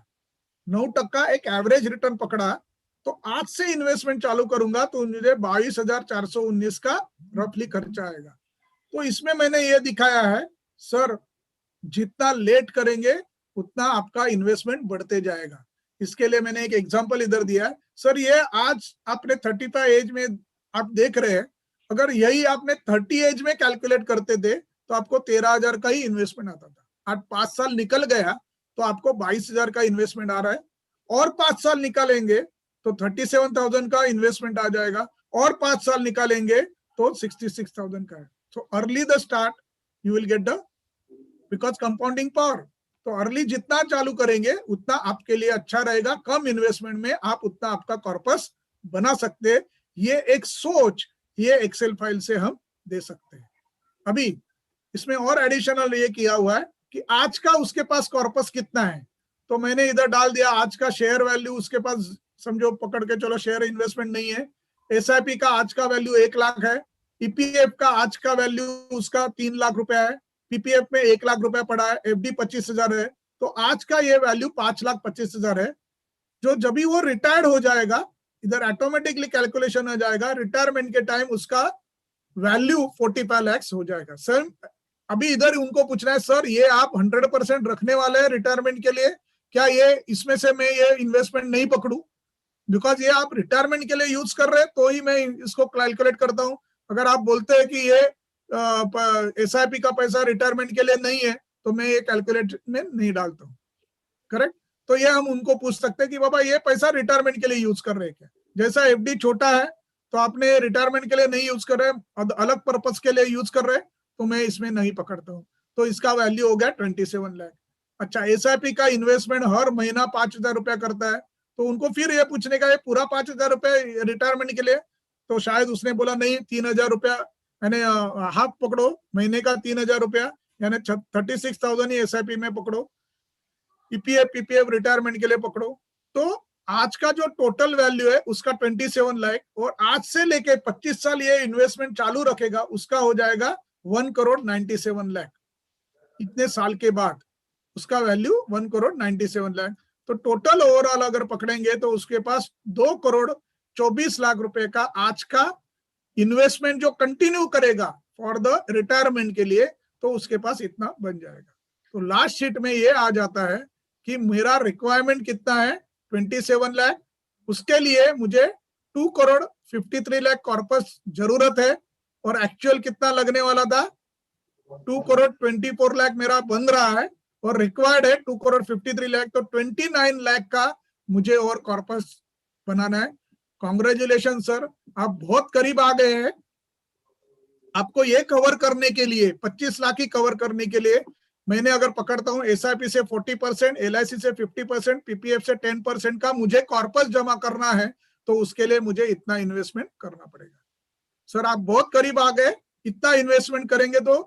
9% एक एवरेज रिटर्न पकड़ा, तो आज से इन्वेस्टमेंट चालू करूंगा तो मुझे 22,419 का रफली खर्चा आएगा। तो इसमें मैंने ये दिखाया है सर जितना लेट करेंगे उतना आपका इन्वेस्टमेंट बढ़ते जाएगा। इसके लिए मैंने एक एग्जांपल इधर दिया है। सर ये आज आपने 35 एज में आप देख रहे हैं, अगर यही आपने 30 एज में कैलकुलेट करते थे तो आपको 13,000 का ही इन्वेस्टमेंट आता था। आज 5 साल निकल गया तो आपको 22,000 का इन्वेस्टमेंट आ रहा है, और 5 साल निकालेंगे तो 37,000 का इन्वेस्टमेंट आ जाएगा, और 5 साल निकालेंगे तो 66,000 का है। तो early the start you will get the, because compounding power. तो अर्ली जितना चालू करेंगे उतना आपके लिए अच्छा रहेगा, कम इन्वेस्टमेंट में आप उतना आपका कॉर्पस बना सकते हैं। ये एक सोच ये एक्सेल फाइल से हम दे सकते हैं। अभी इसमें और एडिशनल ये किया हुआ है कि आज का उसके पास कॉर्पस कितना है, तो मैंने इधर डाल दिया आज का शेयर वैल्यू, उसके पास समझो पकड़ के चलो शेयर इन्वेस्टमेंट नहीं है। एसआईपी का आज का वैल्यू 1 लाख है, ईपीएफ का आज का वैल्यू उसका 3 लाख रुपया है, पीपीएफ में 1 लाख रुपया पड़ा है, एफडी 25,000 है, तो आज का ये वैल्यू 5,25,000 है। जो जब भी वो रिटायर्ड हो जाएगा, इधर ऑटोमेटिकली कैलकुलेशन हो जाएगा, रिटायरमेंट के टाइम उसका वैल्यू 45 लाख हो जाएगा। सर अभी इधर उनको पूछना है, सर ये आप 100% रखने वाले हैं रिटायरमेंट के लिए, क्या ये इसमें से मैं ये इन्वेस्टमेंट नहीं पकड़ू? बिकॉज ये आप रिटायरमेंट के लिए यूज कर रहे हैं तो ही मैं इसको कैलकुलेट करता हूं। अगर आप बोलते हैं कि ये एसआईपी का पैसा रिटायरमेंट के लिए नहीं है तो मैं ये कैलकुलेट में नहीं डालता हूँ। करेक्ट? तो ये हम उनको पूछ सकते हैं कि बाबा ये पैसा रिटायरमेंट के लिए यूज कर रहे हैं क्या? जैसा एफडी छोटा है तो आपने रिटायरमेंट के लिए नहीं यूज कर रहे, अलग पर्पज के लिए यूज कर रहे, तो मैं इसमें नहीं पकड़ता हूँ। तो इसका वैल्यू हो गया 27 लाख। अच्छा, एसआईपी का इन्वेस्टमेंट हर महीना 5,000 रुपया करता है, तो उनको फिर ये पूछने का, ये पूरा 5,000 रुपये रिटायरमेंट के लिए, तो शायद उसने बोला नहीं 3,000 रुपया, यानी हाफ पकड़ो, महीने का 3,000 रुपया, यानी 36,000 ही एसआईपी में पकड़ो, ईपीएफ पीपीएफ रिटायरमेंट के लिए पकड़ो। तो आज का जो टोटल वैल्यू है उसका 27 लाख, और आज से लेके 25 साल ये इन्वेस्टमेंट चालू रखेगा, उसका हो जाएगा 1,97 लाख। इतने साल के बाद उसका वैल्यू 1,97 लाख। तो टोटल ओवरऑल अगर पकड़ेंगे तो उसके पास 2,24 लाख रुपए का आज का इन्वेस्टमेंट जो कंटिन्यू करेगा फॉर द रिटायरमेंट के लिए, तो उसके पास इतना बन जाएगा। तो लास्ट शीट में ये आ जाता है कि मेरा रिक्वायरमेंट कितना है, 27 लाख। उसके लिए मुझे 2,53 लाख कॉर्पस जरूरत है, और एक्चुअल कितना लगने वाला था, 2,24 लाख मेरा बन रहा है, और रिक्वायर्ड है 2,53 लाख। तो 29 लाख का मुझे और कॉर्पस बनाना है। कॉन्ग्रेचुलेशन सर, आप बहुत करीब आ गए हैं। आपको ये कवर करने के लिए, 25 लाख ही कवर करने के लिए, मैंने अगर पकड़ता हूं एसआईपी से 40%, एलआईसी से 50%, पीपीएफ से 10% का मुझे कॉर्पस जमा करना है, तो उसके लिए मुझे इतना इन्वेस्टमेंट करना पड़ेगा। सर आप बहुत करीब आ गए, इतना इन्वेस्टमेंट करेंगे तो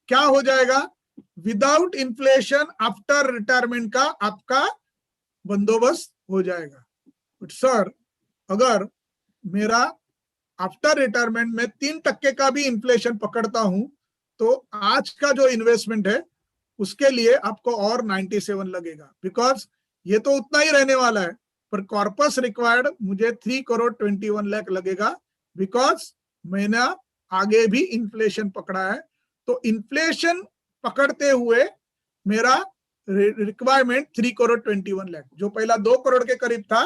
क्या हो जाएगा, विदाउट इन्फ्लेशन आफ्टर रिटायरमेंट का आपका बंदोबस्त हो जाएगा। बट सर अगर मेरा आफ्टर रिटायरमेंट में 3% का भी इन्फ्लेशन पकड़ता हूं, तो आज का जो इन्वेस्टमेंट है उसके लिए आपको और 97 लगेगा, बिकॉज ये तो उतना ही रहने वाला है, पर कॉर्पस रिक्वायर्ड मुझे 3,21 लाख लगेगा, बिकॉज मैंने आगे भी इन्फ्लेशन पकड़ा है। तो इन्फ्लेशन पकड़ते हुए मेरा रिक्वायरमेंट 3,21 लाख, जो पहला 2 करोड़ के करीब था,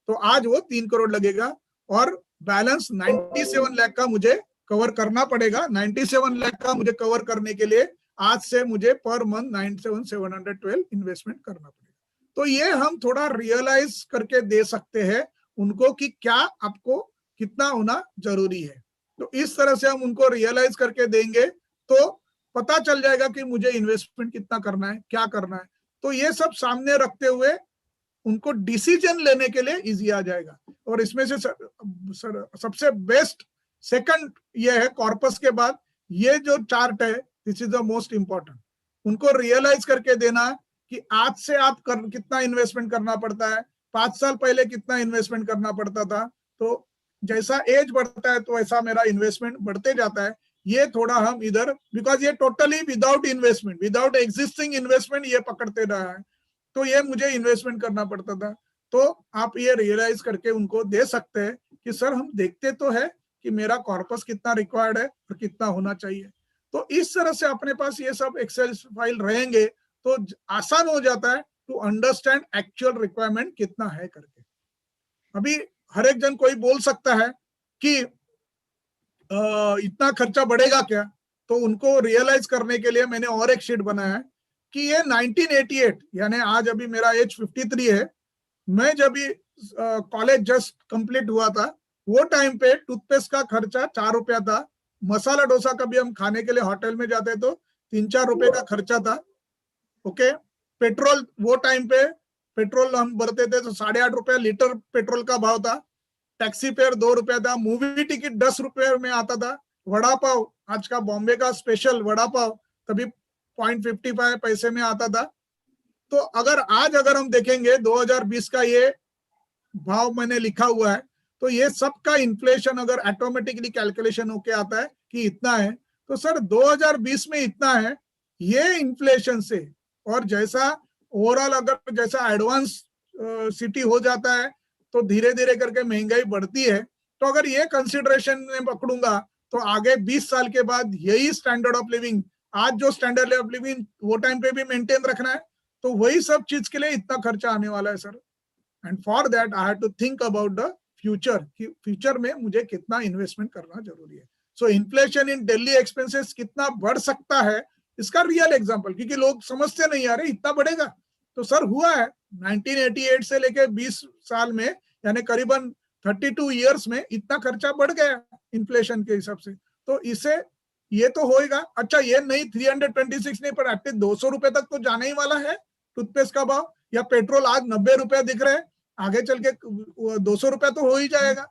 तो आज वो 3 करोड़ लगेगा, और बैलेंस 97 लाख का मुझे कवर करना पड़ेगा। 97 लाख का मुझे कवर करने के लिए आज से मुझे पर मंथ 97,712 इन्वेस्टमेंट करना पड़ेगा। तो ये हम थोड़ा रियलाइज करके दे सकते हैं उनको कि क्या आपको कितना होना जरूरी है। तो इस तरह से हम उनको रियलाइज करके देंगे तो पता चल जाएगा कि मुझे इन्वेस्टमेंट कितना करना है, क्या करना है। तो ये सब सामने रखते हुए उनको डिसीजन लेने के लिए इजी आ जाएगा। और इसमें से सबसे बेस्ट सेकंड ये है, कॉर्पस के बाद ये जो चार्ट है, this is the most important. उनको रियलाइज करके देना कि आज से आप कितना इन्वेस्टमेंट करना पड़ता है, 5 साल पहले कितना इन्वेस्टमेंट करना पड़ता था। तो जैसा एज बढ़ता है तो वैसा मेरा इन्वेस्टमेंट बढ़ते जाता है। ये थोड़ा हम इधर, बिकॉज ये totally without investment, without existing investment ये पकड़ते रहा है, तो ये मुझे इन्वेस्टमेंट करना पड़ता था। तो आप ये रियलाइज करके उनको दे सकते हैं कि सर हम देखते तो है कि मेरा कॉर्पस कितना रिक्वायर्ड है और कितना होना चाहिए। तो इस तरह से अपने पास ये सब एक्सेल फाइल रहेंगे तो आसान हो जाता है टू अंडरस्टैंड एक्चुअल रिक्वायरमेंट कितना है करके। अभी हर एक जन कोई बोल सकता है कि इतना खर्चा बढ़ेगा क्या, तो उनको रियलाइज करने के लिए मैंने और एक शीट बनाया है कि ये 1988, यानी आज अभी मेरा एज 53 है, मैं जब भी कॉलेज जस्ट कंप्लीट हुआ था, वो टाइम पे टूथपेस्ट का खर्चा 4 रुपया था। मसाला डोसा कभी हम खाने के लिए होटल में जाते तो 3-4 रुपए का खर्चा था। ओके, पेट्रोल वो टाइम पे पेट्रोल हम भरते थे तो 8.5 रुपए लीटर पेट्रोल का भाव था। टैक्सी फेयर 2 रुपया था। मूवी टिकट 10 रुपए में आता था। वड़ा पाव, आज का बॉम्बे का स्पेशल वड़ा पाव तभी 0.55 पैसे में आता था। तो अगर हम देखेंगे 2020 का ये भाव मैंने लिखा हुआ है, तो ये सबका इन्फ्लेशन अगर ऑटोमेटिकली कैलकुलेशन होके आता है कि इतना है, तो सर 2020 में इतना है, ये इन्फ्लेशन से, और जैसा ओवरऑल अगर जैसा एडवांस सिटी हो जाता है तो धीरे धीरे करके महंगाई बढ़ती है, तो अगर ये कंसिडरेशन में पकड़ूंगा तो आगे 20 साल के बाद यही स्टैंडर्ड ऑफ लिविंग, आज जो स्टैंडर्ड ऑफ लिविंग वो टाइम पे भी मेंटेन रखना है, तो वही सब चीज के लिए इतना खर्चा आने वाला है sir. And for that I have to think about the future, कि फ्यूचर में मुझे कितना इन्वेस्टमेंट करना जरूरी है। So inflation in daily expenses कितना बढ़ सकता है, इसका रियल एग्जांपल, क्योंकि लोग समझते नहीं आ रहे इतना बढ़ेगा, तो सर हुआ है 1988 से लेके 20 साल में, यानी करीबन 32 ईयर्स में इतना खर्चा बढ़ गया इन्फ्लेशन के हिसाब से। तो इसे ये तो होएगा। अच्छा ये नहीं 326 नहीं, पर एटलीस्ट 200 रुपए तक तो जाने ही वाला है टूथपेस्ट का भाव, या पेट्रोल आज 90 रुपया दिख रहे हैं, आगे चल के 200 रुपया तो हो ही जाएगा।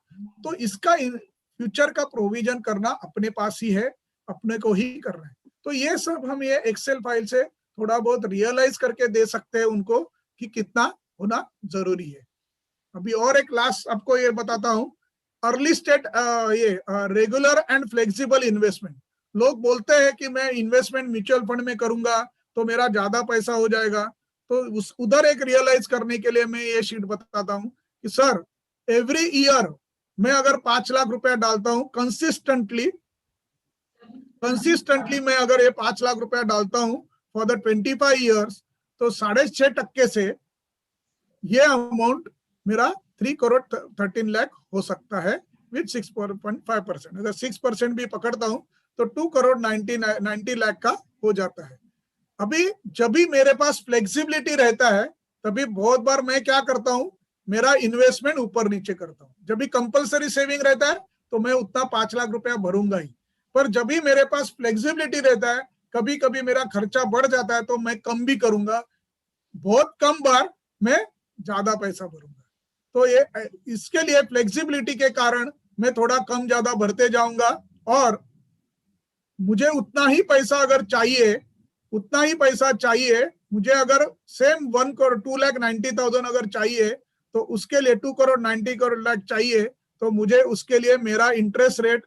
तो इसका फ्यूचर का प्रोविजन करना अपने पास ही है, अपने को ही करना है। तो ये सब हम ये एक्सेल फाइल से थोड़ा बहुत रियलाइज करके दे सकते हैं उनको कि कितना होना जरूरी है। अभी और एक लास्ट आपको ये बताता हूँ, अर्ली स्टेट ये रेगुलर एंड फ्लेक्सिबल इन्वेस्टमेंट। लोग बोलते हैं कि मैं इन्वेस्टमेंट म्यूचुअल फंड में करूंगा तो मेरा ज्यादा पैसा हो जाएगा, तो उधर एक रियलाइज करने के लिए मैं ये शीट बताता हूँ कि सर एवरी ईयर मैं अगर 5 लाख रुपया डालता हूँ कंसिस्टेंटली मैं अगर ये 5 लाख रुपया डालता हूँ फॉर द 25 ईयर्स, तो 6.5% से ये अमाउंट मेरा 3 करोड़ 13 लाख हो सकता है विद 6.5%। अगर 6% भी पकड़ता हूँ तो 2 करोड़ 90 लाख का हो जाता है। अभी जब भी मेरे पास फ्लेक्सिबिलिटी रहता है तभी बहुत बार मैं क्या करता हूँ, मेरा इन्वेस्टमेंट ऊपर नीचे करता हूँ। जब भी कंपलसरी सेविंग रहता है तो मैं उतना 5 लाख रुपया भरूंगा ही, पर जब भी मेरे पास फ्लेक्सिबिलिटी रहता है, कभी कभी मेरा खर्चा बढ़ जाता है तो मैं कम भी करूंगा, बहुत कम बार मैं ज्यादा पैसा भरूंगा। तो ये इसके लिए फ्लेक्सिबिलिटी के कारण मैं थोड़ा कम ज्यादा भरते जाऊंगा, और मुझे उतना ही पैसा अगर चाहिए, उतना ही पैसा चाहिए मुझे, अगर सेम 1 करोड़ 2,90,000 अगर चाहिए तो उसके लिए 2 करोड़ 90 करोड़ लाख चाहिए, तो मुझे उसके लिए मेरा इंटरेस्ट रेट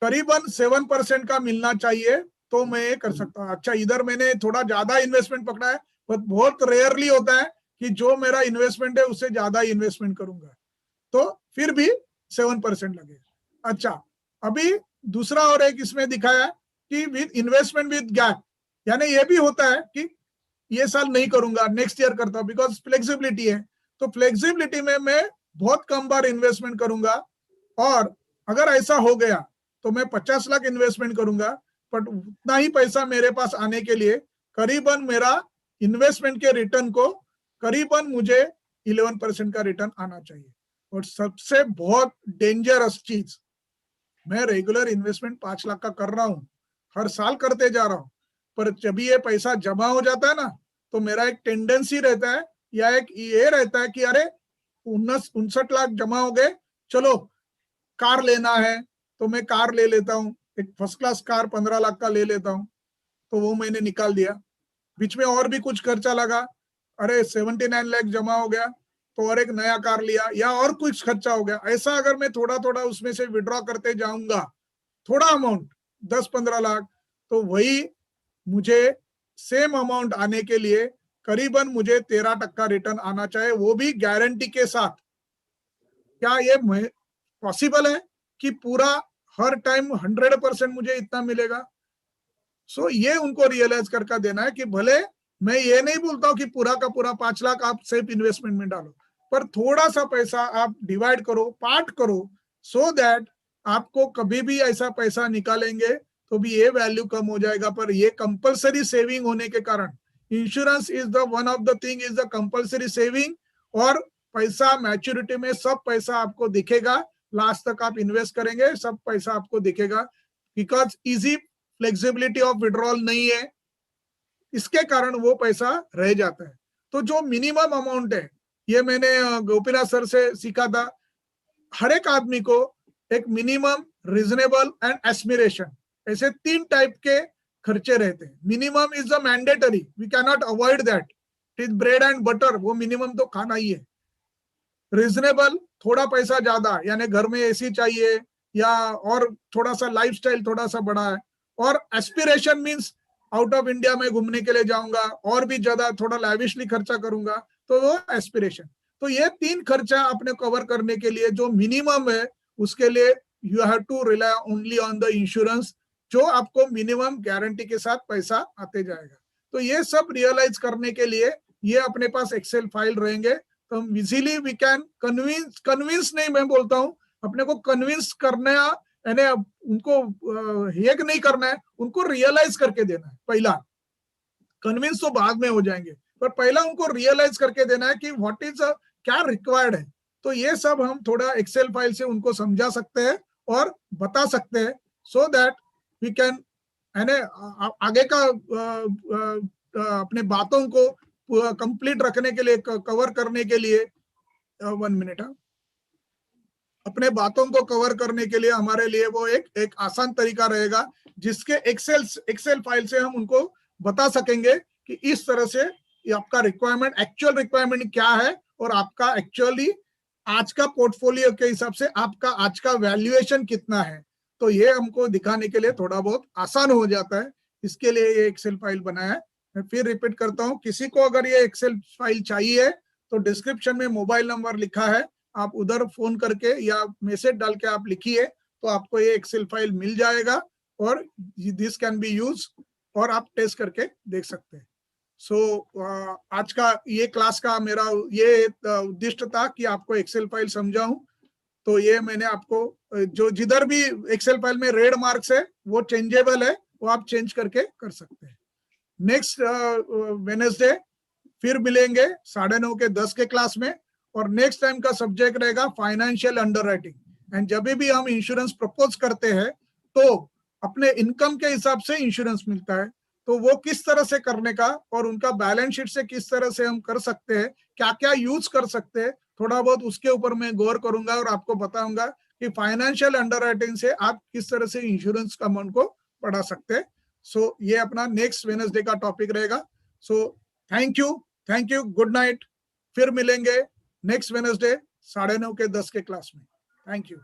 करीबन 7% का मिलना चाहिए, तो मैं ये कर सकता हूँ। अच्छा इधर मैंने थोड़ा ज्यादा इन्वेस्टमेंट पकड़ा है, पर बहुत रेयरली होता है कि जो मेरा इन्वेस्टमेंट है उससे ज्यादा इन्वेस्टमेंट करूंगा, तो फिर भी 7% लगेगा। अच्छा अभी दूसरा और एक इसमें दिखाया कि विद इन्वेस्टमेंट विद गैप, यानी ये भी होता है कि ये साल नहीं करूंगा, नेक्स्ट ईयर करता हूं, बिकॉज फ्लेक्सिबिलिटी है। तो फ्लेक्सिबिलिटी में मैं बहुत कम बार इन्वेस्टमेंट करूंगा, और अगर ऐसा हो गया तो मैं 50 लाख इन्वेस्टमेंट करूंगा, बट उतना ही पैसा मेरे पास आने के लिए करीबन मेरा इन्वेस्टमेंट के रिटर्न को करीबन मुझे 11% का रिटर्न आना चाहिए। और सबसे बहुत डेंजरस चीज, मैं रेगुलर इन्वेस्टमेंट 5 लाख का कर रहा हूं, हर साल करते जा रहा हूं, पर जब ये पैसा जमा हो जाता है ना, तो मेरा एक टेंडेंसी रहता है, या एक ये रहता है कि अरे 59 लाख जमा हो गए, चलो कार लेना है, तो मैं कार ले लेता हूँ, एक फर्स्ट क्लास कार 15 लाख का ले लेता हूँ, तो वो मैंने निकाल दिया। बीच में और भी कुछ खर्चा लगा, अरे 79 लाख जमा हो गया, तो और एक नया कार लिया, या और कुछ खर्चा हो गया। ऐसा अगर मैं थोड़ा थोड़ा उसमें से विड्रॉ करते जाऊंगा, थोड़ा अमाउंट 10-15 लाख, तो वही मुझे सेम अमाउंट आने के लिए करीबन मुझे 13% रिटर्न आना चाहिए, वो भी गारंटी के साथ। क्या ये पॉसिबल है कि पूरा हर टाइम 100% मुझे इतना मिलेगा? सो ये उनको रियलाइज करके देना है कि भले मैं ये नहीं बोलता हूँ कि पूरा का पूरा 5 लाख आप सेफ इन्वेस्टमेंट में डालो, पर थोड़ा सा पैसा आप डिवाइड करो, पार्ट करो, सो दैट आपको कभी भी ऐसा पैसा निकालेंगे तो भी ये वैल्यू कम हो जाएगा। पर ये कंपलसरी सेविंग होने के कारण, insurance is the one of the thing, is the compulsory saving, और पैसा मैच्योरिटी में सब पैसा आपको दिखेगा, लास्ट तक आप इन्वेस्ट करेंगे सब पैसा आपको दिखेगा, because easy flexibility of withdrawal नहीं है, इसके कारण वो पैसा रह जाता है। तो जो मिनिमम अमाउंट है, ये मैंने गोपीनाथ सर से सीखा था, हर एक आदमी को एक मिनिमम, रीजनेबल एंड एस्पिरेशन, ऐसे 3 टाइप के खर्चे रहते हैं। Minimum is the mandatory, we can not avoid that, it is bread and butter, वो मिनिमम तो खाना ही है। रीजनेबल, थोड़ा पैसा ज्यादा, यानी घर में एसी चाहिए या और थोड़ा सा लाइफस्टाइल थोड़ा सा बड़ा है। और aspiration means out of India में घूमने के लिए जाऊंगा और भी ज्यादा थोड़ा लैविशली खर्चा करूंगा, तो वो एस्पिरेशन। तो ये 3 खर्चा अपने कवर करने के लिए जो मिनिमम है, उसके लिए you have to rely only on the insurance, जो आपको मिनिमम गारंटी के साथ पैसा आते जाएगा। तो ये सब रियलाइज करने के लिए ये अपने पास एक्सेल फाइल रहेंगे, तो हम इजीली वी कैन कन्विंस नहीं, मैं बोलता हूँ अपने को कन्विंस करना, यानी उनको हेक नहीं करना है, उनको रियलाइज करके देना है। पहला कन्विंस तो बाद में हो जाएंगे, पर पहला उनको रियलाइज करके देना है कि व्हाट इज क्या रिक्वायर्ड है। तो ये सब हम थोड़ा एक्सेल फाइल से उनको समझा सकते हैं और बता सकते हैं, सो दैट वी कैन, यानी आगे का अपने बातों को कंप्लीट रखने के लिए, कवर करने के लिए, 1 मिनट, अपने बातों को कवर करने के लिए हमारे लिए वो एक आसान तरीका रहेगा, जिसके एक्सेल फाइल से हम उनको बता सकेंगे कि इस तरह से आपका रिक्वायरमेंट, एक्चुअल रिक्वायरमेंट क्या है, और आपका एक्चुअली आज का पोर्टफोलियो के हिसाब से आपका आज का वैल्यूएशन कितना है। तो ये हमको दिखाने के लिए थोड़ा बहुत आसान हो जाता है, इसके लिए ये एक्सेल फाइल बनाया है। मैं फिर रिपीट करता हूँ, किसी को अगर ये एक्सेल फाइल चाहिए तो डिस्क्रिप्शन में मोबाइल नंबर लिखा है, आप उधर फोन करके या मैसेज डाल के आप लिखिए, तो आपको ये एक्सेल फाइल मिल जाएगा और दिस कैन बी यूज, और आप टेस्ट करके देख सकते हैं। सो आज का ये क्लास का मेरा ये उद्देश्य था कि आपको एक्सेल फाइल समझाऊं। तो ये मैंने आपको जो जिधर भी एक्सेल फाइल में रेड मार्क्स है वो चेंजेबल है, वो आप चेंज करके कर सकते हैं। नेक्स्ट वेडनेसडे फिर मिलेंगे 9:30 के 10 के क्लास में, और नेक्स्ट टाइम का सब्जेक्ट रहेगा फाइनेंशियल अंडरराइटिंग। एंड जब भी हम इंश्योरेंस प्रपोज करते हैं तो अपने इनकम के हिसाब से इंश्योरेंस मिलता है, तो वो किस तरह से करने का, और उनका बैलेंस शीट से किस तरह से हम कर सकते हैं, क्या क्या यूज कर सकते हैं, थोड़ा बहुत उसके ऊपर मैं गौर करूंगा और आपको बताऊंगा कि फाइनेंशियल अंडरराइटिंग से आप किस तरह से इंश्योरेंस का अमाउंट को बढ़ा सकते हैं। सो ये अपना नेक्स्ट वेडनेसडे का टॉपिक रहेगा। So thank you, good night. फिर मिलेंगे नेक्स्ट वेडनेसडे 9:30 के 10 के क्लास में। Thank you.